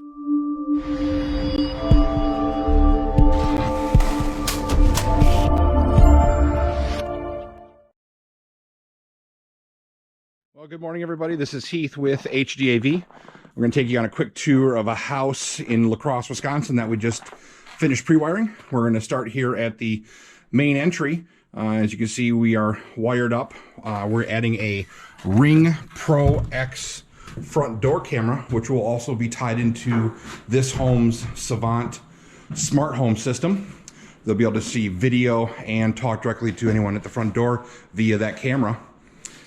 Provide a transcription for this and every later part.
Well, good morning, everybody. This is Heath with HDAV. We're going to take you on a quick tour of a house in LaCrosse, Wisconsin that we just finished pre-wiring. We're going to start here at the main entry. As you can see, we are wired up. We're adding a Ring Pro X front door camera, which will also be tied into this home's Savant smart home system. They'll be able to see video and talk directly to anyone at the front door via that camera.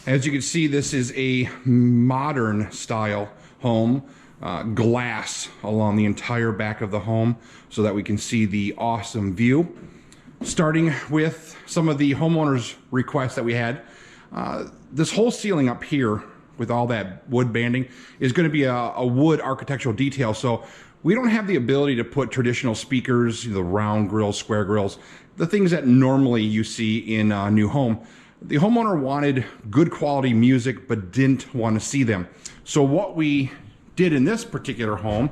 As you can see, this is a modern style home, glass along the entire back of the home so that we can see the awesome view. Starting with some of the homeowners' requests that we had, this whole ceiling up here with all that wood banding is going to be a wood architectural detail. So we don't have the ability to put traditional speakers, the round grills, square grills, the things that normally you see in a new home. The homeowner wanted good quality music but didn't want to see them. So what we did in this particular home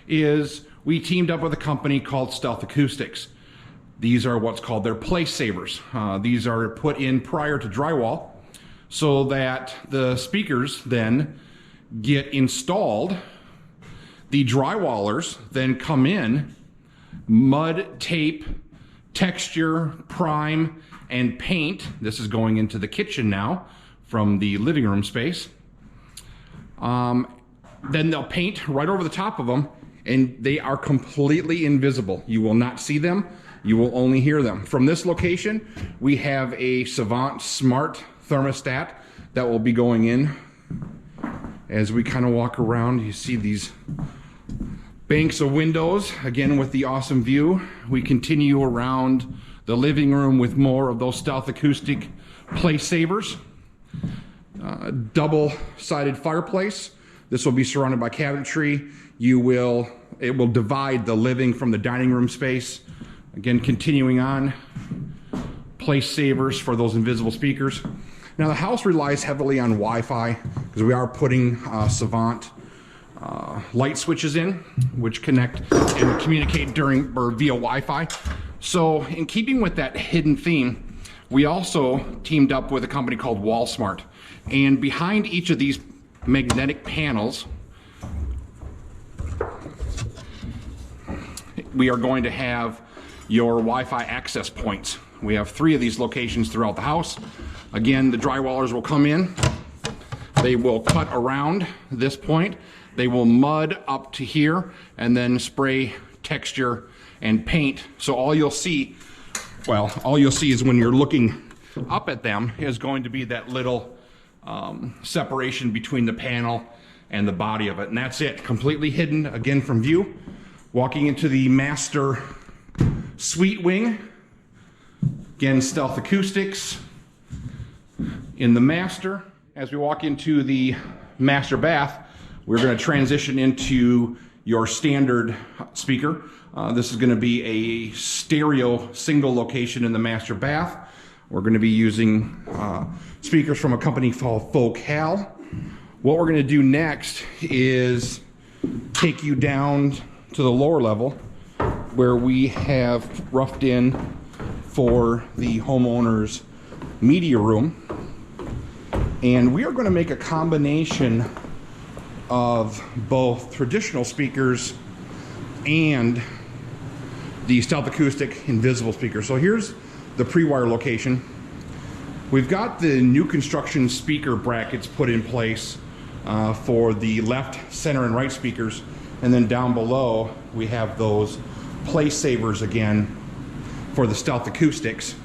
is we teamed up with a company called Stealth Acoustics. These are what's called their place savers. These are put in prior to drywall so that the speakers then get installed. The drywallers then come in, mud, tape, texture, prime, and paint. This is going into the kitchen now from the living room space. Then they'll paint right over the top of them, and they are completely invisible. You will not see them. You will only hear them. From this location, we have a Savant smart thermostat that will be going in. As we kind of walk around, you see these banks of windows, again with the awesome view. We continue around the living room with more of those Stealth Acoustic place savers. Double-sided fireplace. This will be surrounded by cabinetry. It will divide the living from the dining room space. Again, continuing on, place savers for those invisible speakers. Now the house relies heavily on Wi-Fi because we are putting Savant light switches in, which connect and communicate via Wi-Fi. So in keeping with that hidden theme, we also teamed up with a company called WallSmart. And behind each of these magnetic panels, we are going to have your Wi-Fi access points. We have 3 of these locations throughout the house. Again, the drywallers will come in. They will cut around this point. They will mud up to here and then spray texture and paint. So all you'll see is when you're looking up at them is going to be that little separation between the panel and the body of it. And that's it, completely hidden again from view. Walking into the master suite wing. Again, Stealth Acoustics in the master. As we walk into the master bath, we're going to transition into your standard speaker. This is going to be a stereo single location in the master bath. We're going to be using speakers from a company called Focal. What we're going to do next is take you down to the lower level where we have roughed in for the homeowner's media room. And we are going to make a combination of both traditional speakers and the Stealth Acoustic invisible speaker. So here's the pre-wire location. We've got the new construction speaker brackets put in place for the left, center, and right speakers. And then down below, we have those place savers again for the Stealth Acoustics.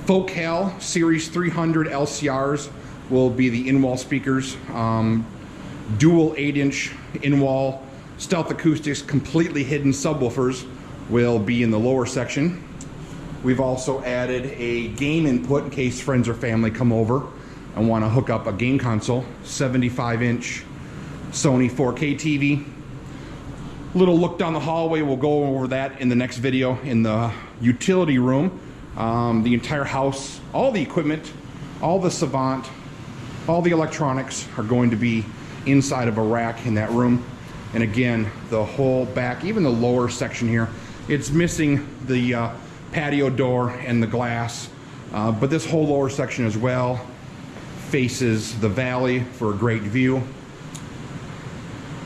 Focal Series 300 LCRs will be the in-wall speakers. Dual 8-inch in-wall Stealth Acoustics completely hidden subwoofers will be in the lower section. We've also added a game input in case friends or family come over and want to hook up a game console. 75-inch Sony 4K TV. Little look down the hallway, we'll go over that in the next video. In the utility room, the entire house, all the equipment, all the Savant, all the electronics are going to be inside of a rack in that room. And again, the whole back, even the lower section here, it's missing the patio door and the glass, but this whole lower section as well faces the valley for a great view.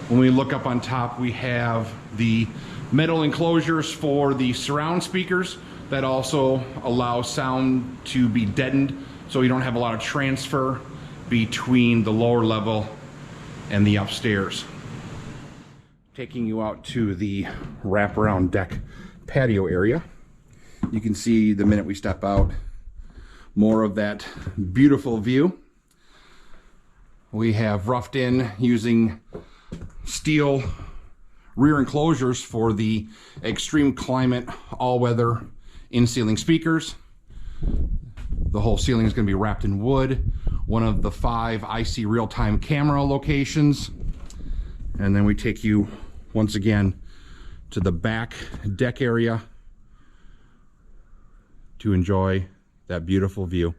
When we look up on top, we have the metal enclosures for the surround speakers that also allow sound to be deadened, so you don't have a lot of transfer between the lower level and the upstairs. Taking you out to the wraparound deck patio area. You can see the minute we step out, more of that beautiful view. We have roughed in using steel rear enclosures for the extreme climate all-weather in-ceiling speakers. The whole ceiling is going to be wrapped in wood. One of the 5 IC real-time camera locations. And then we take you once again to the back deck area to enjoy that beautiful view.